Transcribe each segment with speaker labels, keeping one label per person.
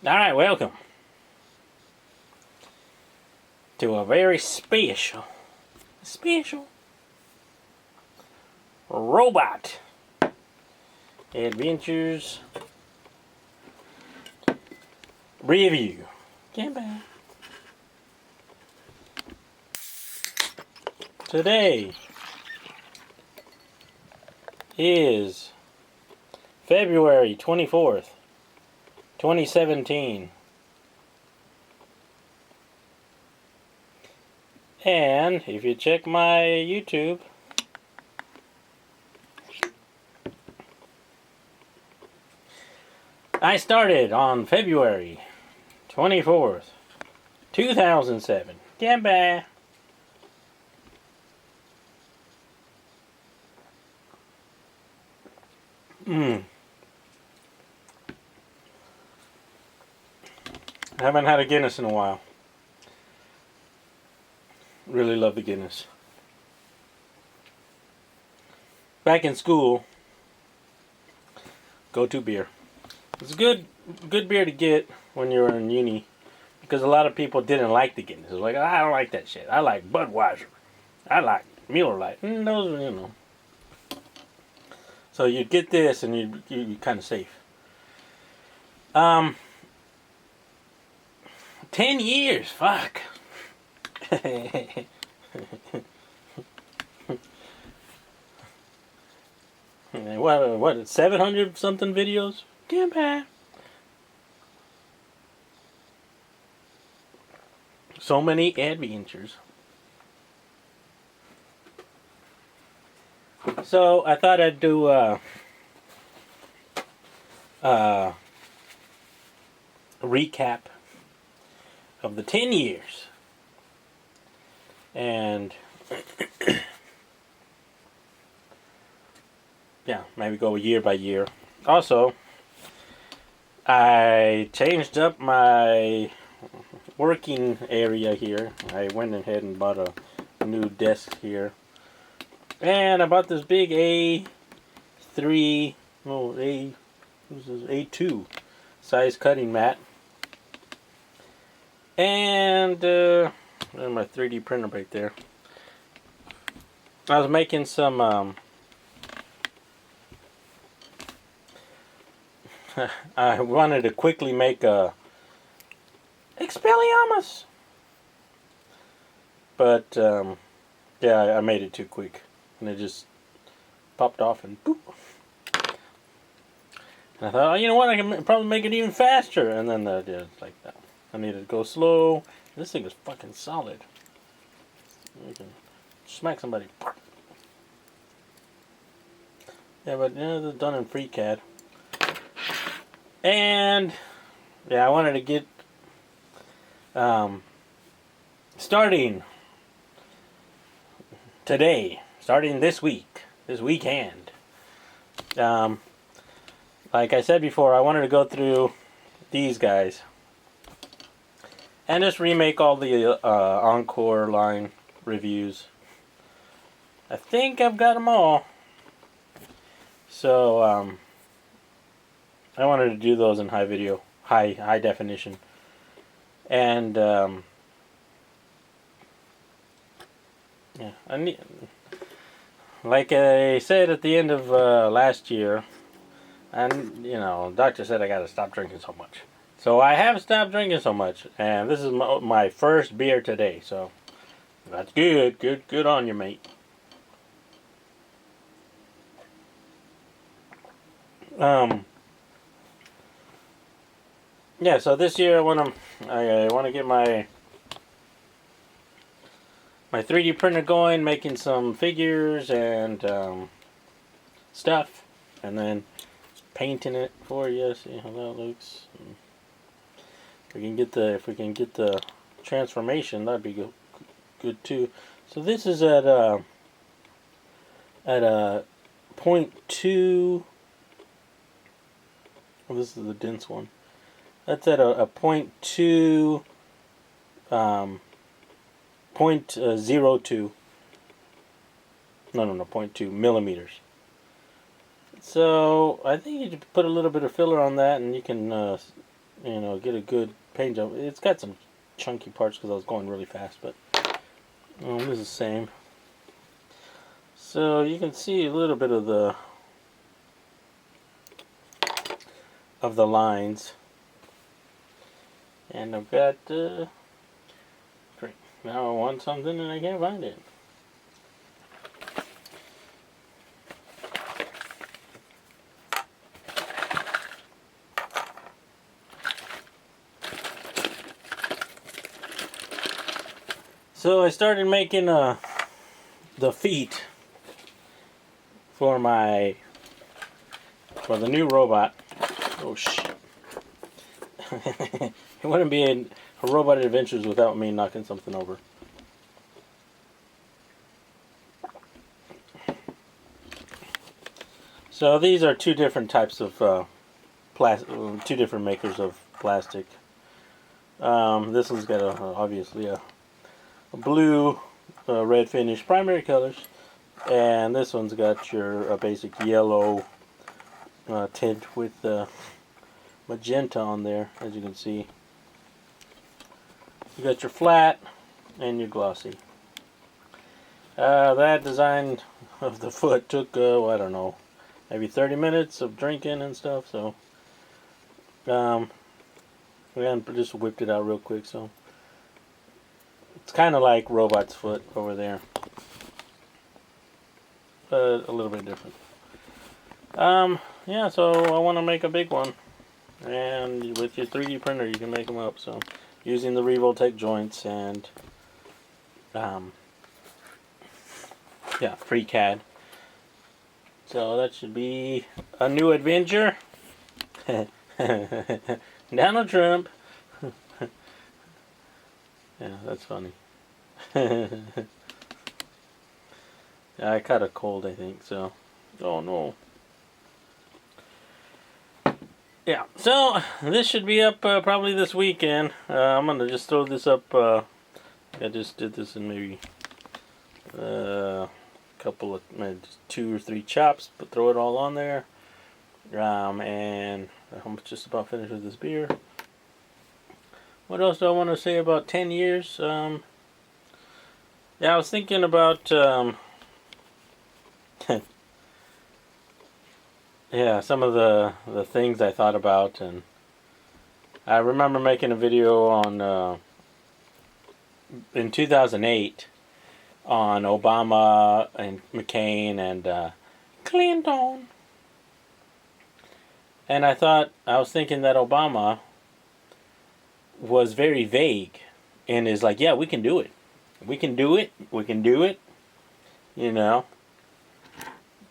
Speaker 1: Alright, welcome to a very special robot adventures review. Get back. Today is February 24th, 2017. And if you check my YouTube, I started on February 24th, 2007. Get back. I haven't had a Guinness in a while. Really love the Guinness. Back in school, go-to beer. It's a good beer to get when you're in uni, because a lot of people didn't like the Guinness. It's like, I don't like that shit. I like Budweiser. I like Miller Lite. Those are, So you'd get this and you'd kind of safe. 10 years, fuck. What, 700 something videos? Damn bad. So many adventures. So I thought I'd do a recap of the 10 years. And yeah, maybe go year by year. Also, I changed up my working area here. I went ahead and bought a new desk here. And I bought this big A2 size cutting mat. And there's my 3D printer right there. I was making some I wanted to quickly make a Expelliarmus, but yeah, I made it too quick and it just popped off and boop. And I thought, oh, you know what, I can probably make it even faster, and then yeah, it's like that. I needed to go slow. This thing is fucking solid. You can smack somebody. Yeah, but it's done in FreeCAD. And yeah, I wanted to get starting today, starting this weekend. Like I said before, I wanted to go through these guys and just remake all the Encore line reviews. I think I've got them all. So I wanted to do those in high definition. And yeah, like I said at the end of last year, and doctor said I gotta stop drinking so much. So I have stopped drinking so much, and this is my first beer today, so that's good. Good on you, mate. Yeah, so this year I want to get my 3D printer going, making some figures and stuff, and then painting it for you. See how that looks. If we can get the transformation, that'd be good too. So this is at a 0.2. Well, this is the dense one. That's at a 0.2 0.02. No, 0.2 millimeters. So I think you could put a little bit of filler on that, and you can you know, get a good paint job. It's got some chunky parts because I was going really fast, but this is the same. So you can see a little bit of the lines, and I've got now I want something and I can't find it. So I started making the feet for the new robot. Oh shit. It wouldn't be a Robotadventures without me knocking something over. So these are two different types of two different makers of plastic. This one's got obviously a blue, red finish, primary colors, and this one's got your basic yellow tint with magenta on there, as you can see. You got your flat and your glossy. That design of the foot took, I don't know, maybe 30 minutes of drinking and stuff, so we just whipped it out real quick, so it's kind of like Robot's foot over there, but a little bit different. Yeah, so I want to make a big one, and with your 3D printer you can make them up, so using the Revoltech joints and yeah, free CAD. So that should be a new adventure. Donald Trump. Yeah, that's funny. I caught a cold, I think, so. Oh no. Yeah, so this should be up probably this weekend. I'm going to just throw this up. I just did this in maybe couple of, maybe just 2 or 3 chops, but throw it all on there. And I'm just about finished with this beer. What else do I want to say about 10 years? Yeah, I was thinking about yeah, some of the things I thought about, and I remember making a video on in 2008 on Obama and McCain and Clinton. And I was thinking that Obama was very vague and is like, yeah, we can do it. We can do it. We can do it. You know.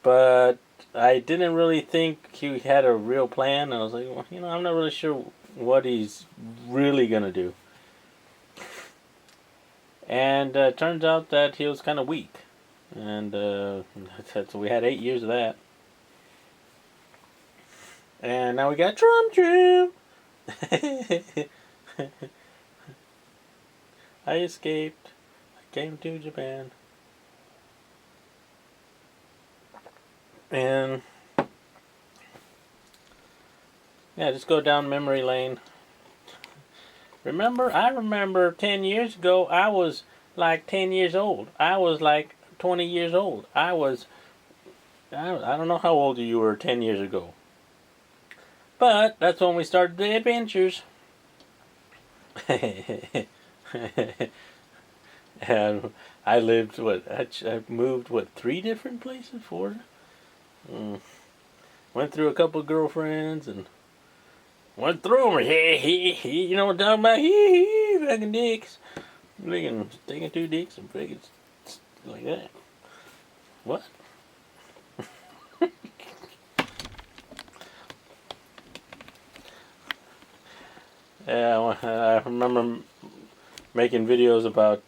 Speaker 1: But I didn't really think he had a real plan. I was like, well, you know, I'm not really sure what he's really going to do. And it turns out that he was kind of weak. And so we had 8 years of that. And now we got Trump. I escaped. I came to Japan. And yeah, just go down memory lane. I remember 10 years ago, I was like 10 years old. I was like 20 years old. I don't know how old you were 10 years ago. But that's when we started the adventures. And I lived, I moved, 3 different places? 4? Went through a couple of girlfriends and went through them. You know what I'm talking about? Fucking dicks. Taking 2 dicks and freaking like that. What? Yeah, I remember making videos about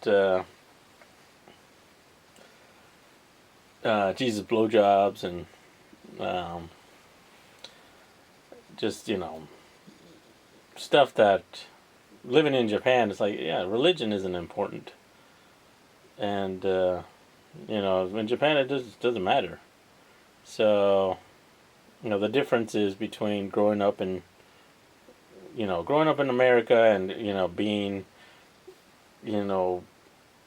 Speaker 1: Jesus blowjobs and just, you know, stuff that living in Japan, it's like, yeah, religion isn't important. And, you know, in Japan it doesn't matter. So, you know, the difference is between growing up in, growing up in America and, being,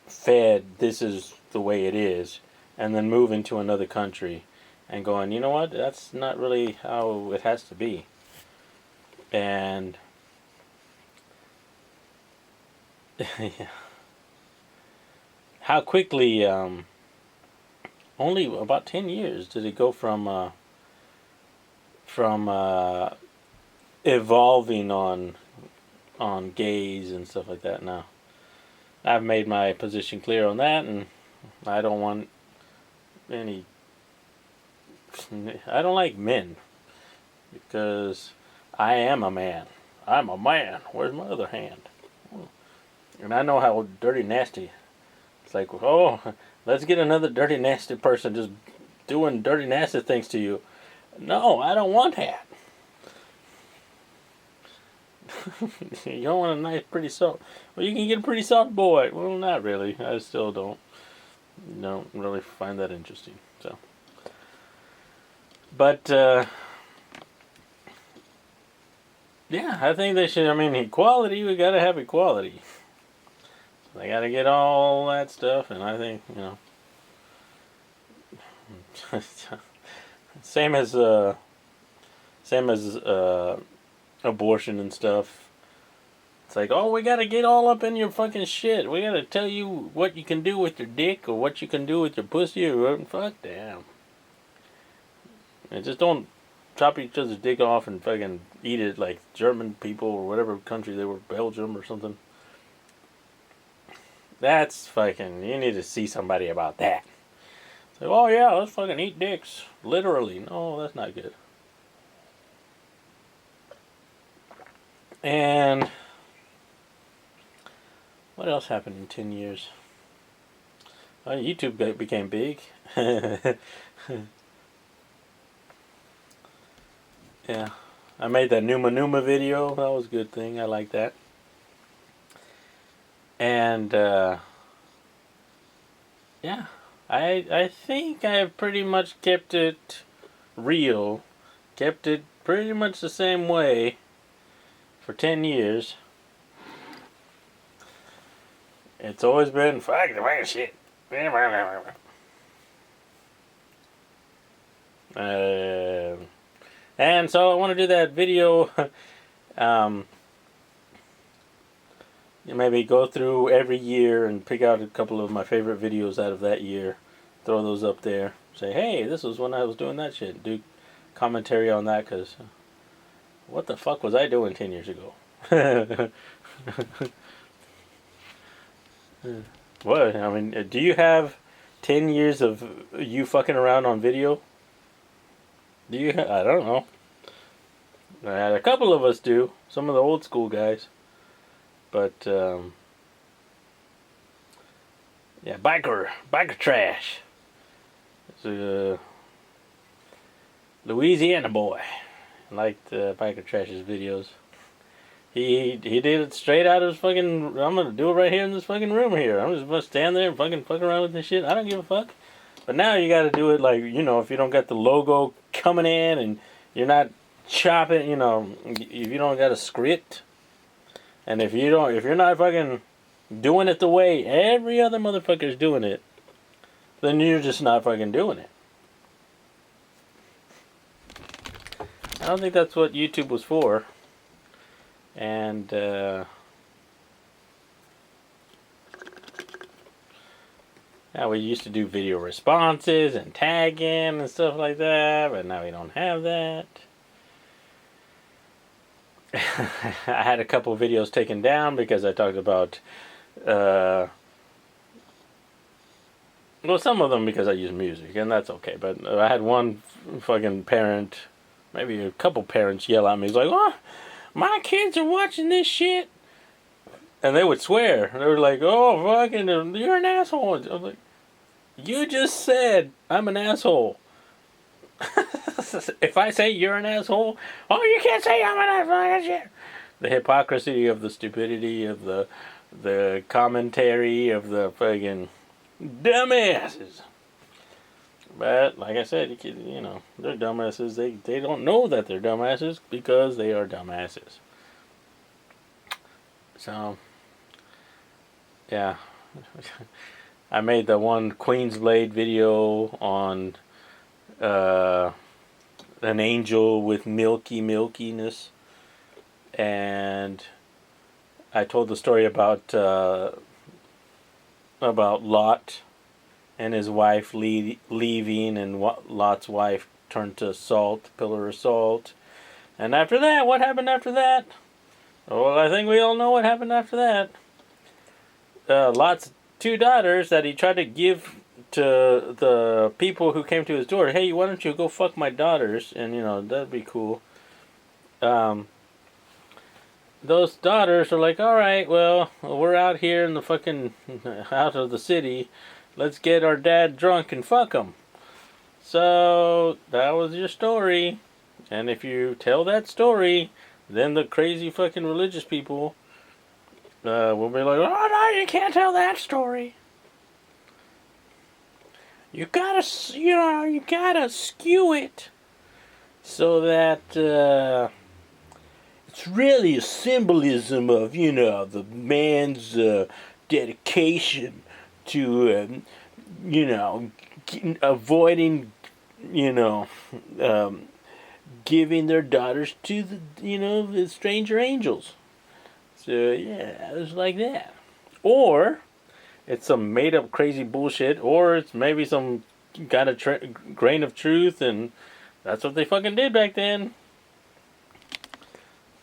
Speaker 1: fed this is the way it is, and then moving to another country and going, you know what, that's not really how it has to be. And yeah. How quickly, only about 10 years did it go from evolving on gays and stuff like that. Now, I've made my position clear on that, and I don't want any. I don't like men because I am a man. I'm a man. Where's my other hand? And I know how dirty, nasty. It's like, oh, let's get another dirty, nasty person just doing dirty, nasty things to you. No, I don't want that. You don't want a nice, pretty soft. Well, you can get a pretty soft boy. Well, not really. I still don't really find that interesting. So, but yeah, I think they should. I mean, equality. We gotta have equality. They gotta get all that stuff, and I think same as abortion and stuff. It's like, oh, we gotta get all up in your fucking shit. We gotta tell you what you can do with your dick or what you can do with your pussy or fuck damn. And just don't chop each other's dick off and fucking eat it like German people or whatever country they were, Belgium or something. That's fucking, you need to see somebody about that. It's like, oh yeah, let's fucking eat dicks. Literally. No, that's not good. And what else happened in 10 years? YouTube became big. Yeah. I made that Numa video. That was a good thing. I like that. And yeah. I think I've pretty much kept it real. Kept it pretty much the same way for 10 years. It's always been fuck the fucking shit. And so I want to do that video. Maybe go through every year and pick out a couple of my favorite videos out of that year. Throw those up there. Say, hey, this was when I was doing that shit. Do commentary on that, because what the fuck was I doing 10 years ago? What? I mean, do you have 10 years of you fucking around on video? Do you? I don't know. A couple of us do. Some of the old school guys. But, yeah, biker trash. It's a Louisiana boy. I liked Biker Trash's videos. He did it straight out of his fucking, I'm going to do it right here in this fucking room here. I'm just going to stand there and fucking fuck around with this shit. I don't give a fuck. But now you got to do it like, if you don't got the logo coming in and you're not chopping, if you don't got a script, and if you're not fucking doing it the way every other motherfucker's doing it, then you're just not fucking doing it. I don't think that's what YouTube was for. And yeah, we used to do video responses and tagging and stuff like that, but now we don't have that. I had a couple videos taken down because I talked about well, some of them because I use music, and that's okay. But I had one fucking parent, maybe a couple parents, yell at me. He's like, "Oh, my kids are watching this shit," and they would swear. They were like, "Oh, fucking, you're an asshole." I was like, "You just said I'm an asshole." If I say you're an asshole, oh, you can't say I'm an asshole. Shit. The hypocrisy of the stupidity of the commentary of the fucking dumbasses. But like I said, they're dumbasses. They don't know that they're dumbasses because they are dumbasses. So, yeah. I made the one Queen's Blade video on an angel with milkiness. And I told the story about Lot and his wife leaving, and Lot's wife turned to salt, pillar of salt. And after that, what happened after that? Well, I think we all know what happened after that. Lot's two daughters that he tried to give to the people who came to his door. Hey, why don't you go fuck my daughters? And, that'd be cool. Those daughters are like, alright, well, we're out here in the fucking, out of the city. Let's get our dad drunk and fuck him. So, that was your story. And if you tell that story, then the crazy fucking religious people will be like, oh no, you can't tell that story. You gotta skew it so that it's really a symbolism of, the man's dedication to, avoiding, giving their daughters to the stranger angels. So, yeah, it was like that. Or it's some made-up crazy bullshit, or it's maybe some kind of grain of truth, and that's what they fucking did back then.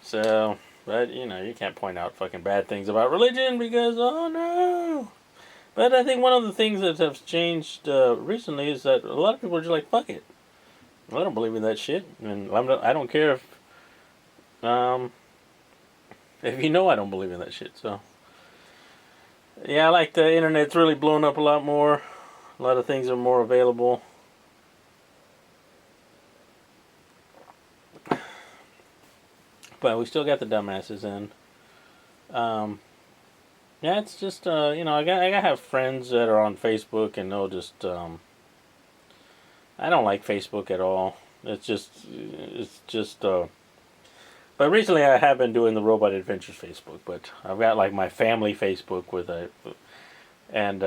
Speaker 1: So, but, you can't point out fucking bad things about religion because, oh no. But I think one of the things that have changed recently is that a lot of people are just like, fuck it. I don't believe in that shit. And I don't care if I don't believe in that shit. So, yeah, I like the internet's really blown up a lot more. A lot of things are more available. But we still got the dumbasses in. Yeah, it's just I gotta have friends that are on Facebook, and they'll just I don't like Facebook at all. It's just but recently I have been doing the Robot Adventures Facebook, but I've got like my family Facebook with and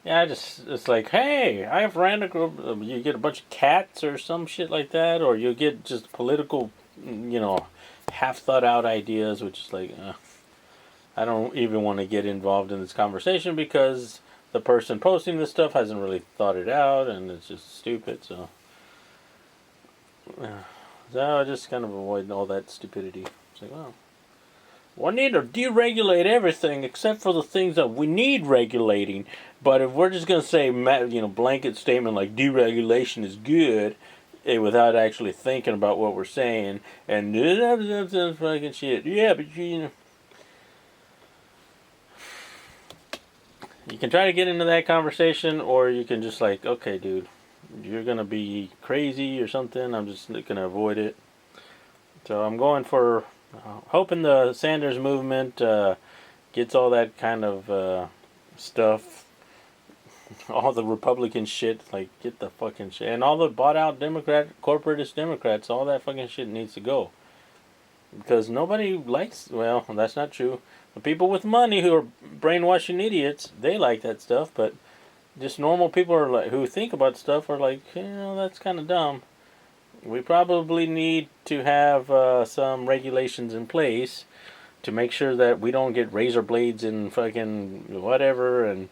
Speaker 1: yeah, it's like, hey, I have random group. You get a bunch of cats or some shit like that, or you get just political, half thought out ideas, which is like, I don't even want to get involved in this conversation because the person posting this stuff hasn't really thought it out, and it's just stupid. So I just kind of avoid all that stupidity. It's like, well, we need to deregulate everything except for the things that we need regulating. But if we're just going to say, blanket statement like deregulation is good, without actually thinking about what we're saying, and fucking shit. Yeah, but you can try to get into that conversation, or you can just like, okay, dude, you're going to be crazy or something. I'm just going to avoid it. So I'm going for, hoping the Sanders movement gets all that kind of stuff, all the Republican shit, like, get the fucking shit, and all the bought out corporatist Democrats, all that fucking shit needs to go. Because nobody likes, well, that's not true. The people with money who are brainwashing idiots, they like that stuff, but just normal people are like, who think about stuff are like, that's kind of dumb. We probably need to have some regulations in place to make sure that we don't get razor blades and fucking whatever, and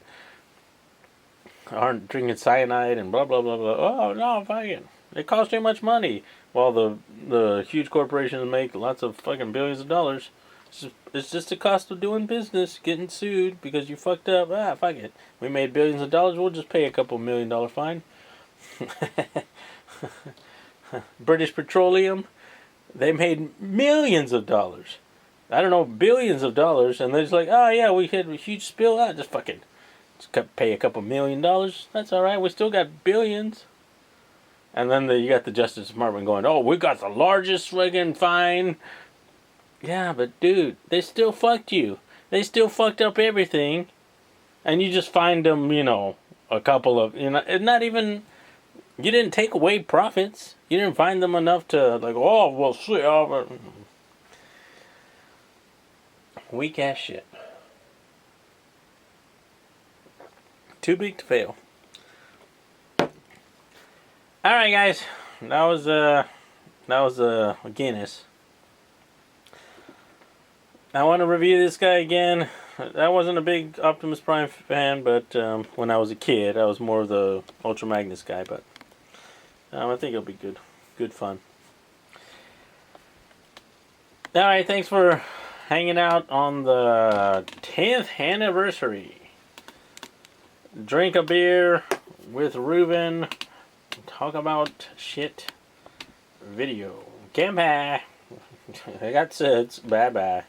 Speaker 1: aren't drinking cyanide and blah blah blah blah. Oh no, fucking, it costs too much money. While the huge corporations make lots of fucking billions of dollars. It's just the cost of doing business, getting sued because you fucked up. Fuck it. We made billions of dollars. We'll just pay a couple $1 million fine. British Petroleum, they made millions of dollars. I don't know, billions of dollars, and they're just like, oh yeah, we had a huge spill. Just fucking pay a couple $1 million. That's all right. We still got billions. And then you got the Justice Department going, oh, we got the largest fucking fine. Yeah, but dude, they still fucked you. They still fucked up everything. And you just fined them, a couple of, not even, you didn't take away profits. You didn't find them enough to, like, oh, well, see, Weak ass shit. Too big to fail. Alright guys. That was a Guinness. I want to review this guy again. I wasn't a big Optimus Prime fan, but when I was a kid, I was more of the Ultra Magnus guy. But I think it'll be good, good fun. All right, thanks for hanging out on the 10th anniversary. Drink a beer with Ruben. Talk about shit video. Goodbye. I got suds. Bye bye.